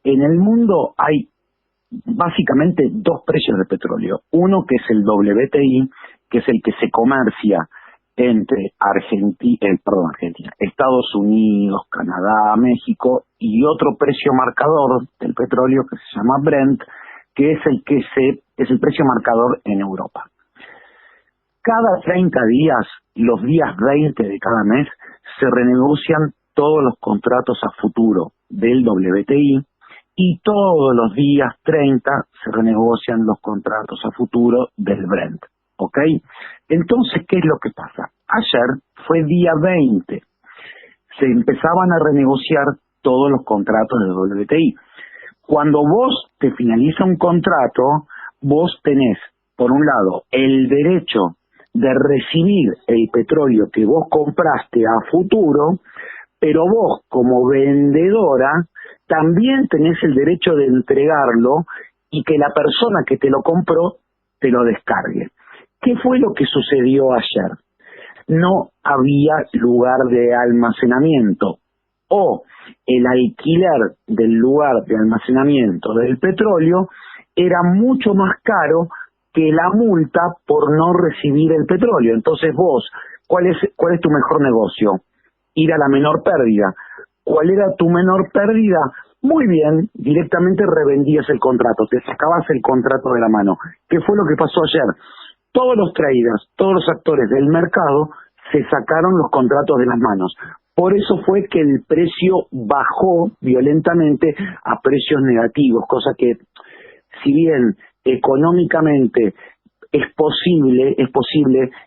En el mundo hay básicamente dos precios de petróleo. Uno que es el WTI, que es el que se comercia entre Argentina, Estados Unidos, Canadá, México, y otro precio marcador del petróleo que se llama Brent, que es el precio marcador en Europa. Cada 30 días, los días 20 de cada mes, se renegocian todos los contratos a futuro del WTI, y todos los días 30 se renegocian los contratos a futuro del Brent. ¿Ok? Entonces, ¿qué es lo que pasa? Ayer fue día 20. Se empezaban a renegociar todos los contratos del WTI. Cuando vos te finaliza un contrato, vos tenés, por un lado, el derecho de recibir el petróleo que vos compraste a futuro, pero vos, como vendedora, también tenés el derecho de entregarlo y que la persona que te lo compró te lo descargue. ¿Qué fue lo que sucedió ayer? No había lugar de almacenamiento, o el alquiler del lugar de almacenamiento del petróleo era mucho más caro que la multa por no recibir el petróleo. Entonces vos, ¿cuál es tu mejor negocio? Ir a la menor pérdida. ¿Cuál era tu menor pérdida? Muy bien, directamente revendías el contrato, te sacabas el contrato de la mano. ¿Qué fue lo que pasó ayer? Todos los traders, todos los actores del mercado se sacaron los contratos de las manos. Por eso fue que el precio bajó violentamente a precios negativos, cosa que, si bien económicamente es posible,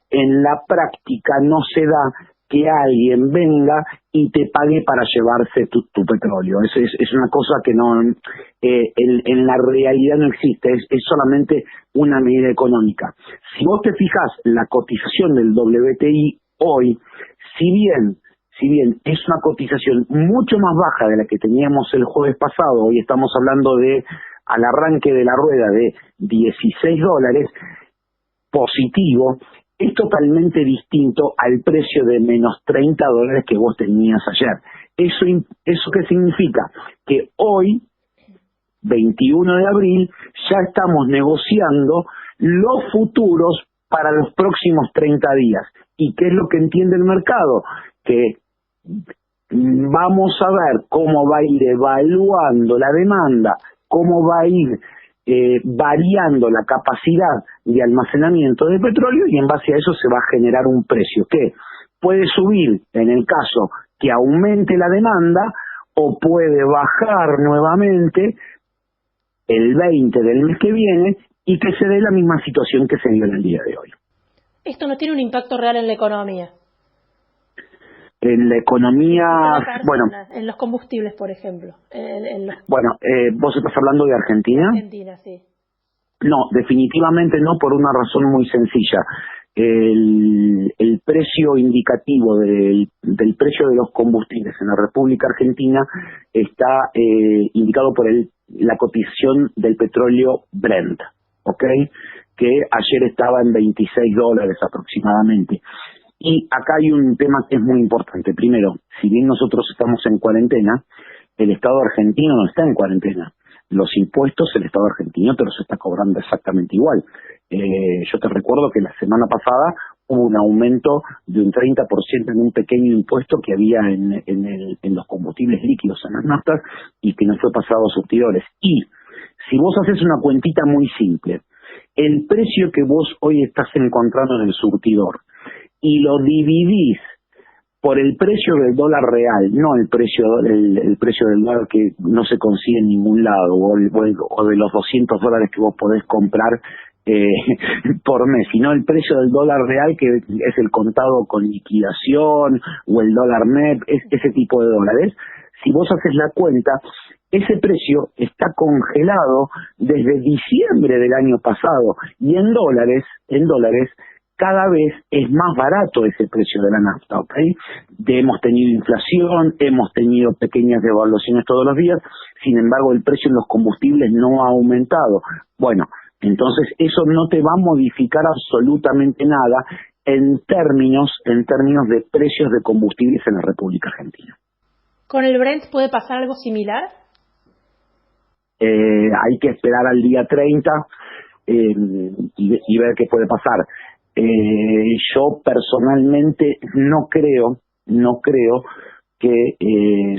en la práctica no se da que alguien venga y te pague para llevarse tu petróleo. Es una cosa que no en la realidad no existe, es solamente una medida económica. Si vos te fijas, la cotización del WTI hoy, si bien es una cotización mucho más baja de la que teníamos el jueves pasado, hoy estamos hablando de, al arranque de la rueda, de $16, positivo, es totalmente distinto al precio de menos $30 que vos tenías ayer. ¿Eso qué significa? Que hoy, 21 de abril, ya estamos negociando los futuros para los próximos 30 días. ¿Y qué es lo que entiende el mercado? Que vamos a ver cómo va a ir evaluando la demanda, cómo va a ir variando la capacidad de almacenamiento de petróleo, y en base a eso se va a generar un precio que puede subir en el caso que aumente la demanda, o puede bajar nuevamente el 20 del mes que viene y que se dé la misma situación que se dio en el día de hoy. ¿Esto no tiene un impacto real en la economía? En la economía, bueno, en los combustibles, por ejemplo. Bueno, vos estás hablando de Argentina. Argentina, sí. No, definitivamente no, por una razón muy sencilla. El precio indicativo del precio de los combustibles en la República Argentina está indicado por la cotización del petróleo Brent, ¿ok? Que ayer estaba en $26 aproximadamente. Y acá hay un tema que es muy importante. Primero, si bien nosotros estamos en cuarentena, el Estado argentino no está en cuarentena. Los impuestos el Estado argentino te los está cobrando exactamente igual. Yo te recuerdo que la semana pasada hubo un aumento de un 30% en un pequeño impuesto que había en los combustibles líquidos, en las naftas, y que no fue pasado a surtidores. Y si vos haces una cuentita muy simple, el precio que vos hoy estás encontrando en el surtidor, y lo dividís por el precio del dólar real, no el precio del dólar que no se consigue en ningún lado, o de los $200 que vos podés comprar por mes, sino el precio del dólar real, que es el contado con liquidación, o el dólar MEP, ese tipo de dólares. Si vos haces la cuenta, ese precio está congelado desde diciembre del año pasado, y en dólares cada vez es más barato ese precio de la nafta, ¿ok? Hemos tenido inflación, hemos tenido pequeñas devaluaciones todos los días, sin embargo el precio en los combustibles no ha aumentado. Bueno, entonces eso no te va a modificar absolutamente nada en términos de precios de combustibles en la República Argentina. ¿Con el Brent puede pasar algo similar? Hay que esperar al día 30 y ver qué puede pasar. Yo personalmente no creo que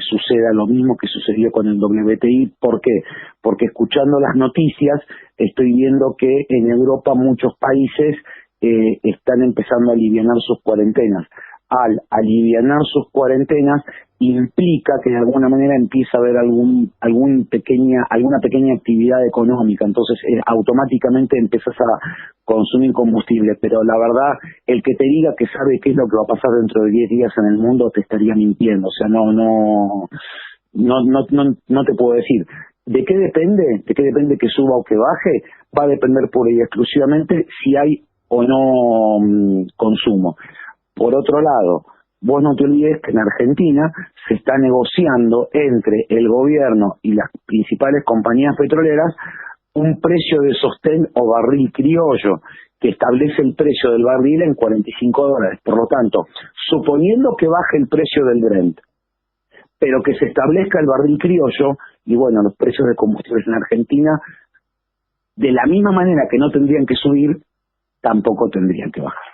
suceda lo mismo que sucedió con el WTI. ¿Por qué? Porque escuchando las noticias estoy viendo que en Europa muchos países están empezando a alivianar sus cuarentenas. Al alivianar sus cuarentenas implica que de alguna manera empieza a haber alguna pequeña actividad económica, entonces automáticamente empezás a consumir combustible, pero la verdad, el que te diga que sabe qué es lo que va a pasar dentro de 10 días en el mundo te estaría mintiendo, o sea, no te puedo decir. ¿De qué depende? ¿De qué depende que suba o que baje? Va a depender pura y exclusivamente si hay o no consumo. Por otro lado, vos no te olvides que en Argentina se está negociando entre el gobierno y las principales compañías petroleras un precio de sostén o barril criollo que establece el precio del barril en $45. Por lo tanto, suponiendo que baje el precio del Brent, pero que se establezca el barril criollo, y bueno, los precios de combustibles en Argentina, de la misma manera que no tendrían que subir, tampoco tendrían que bajar.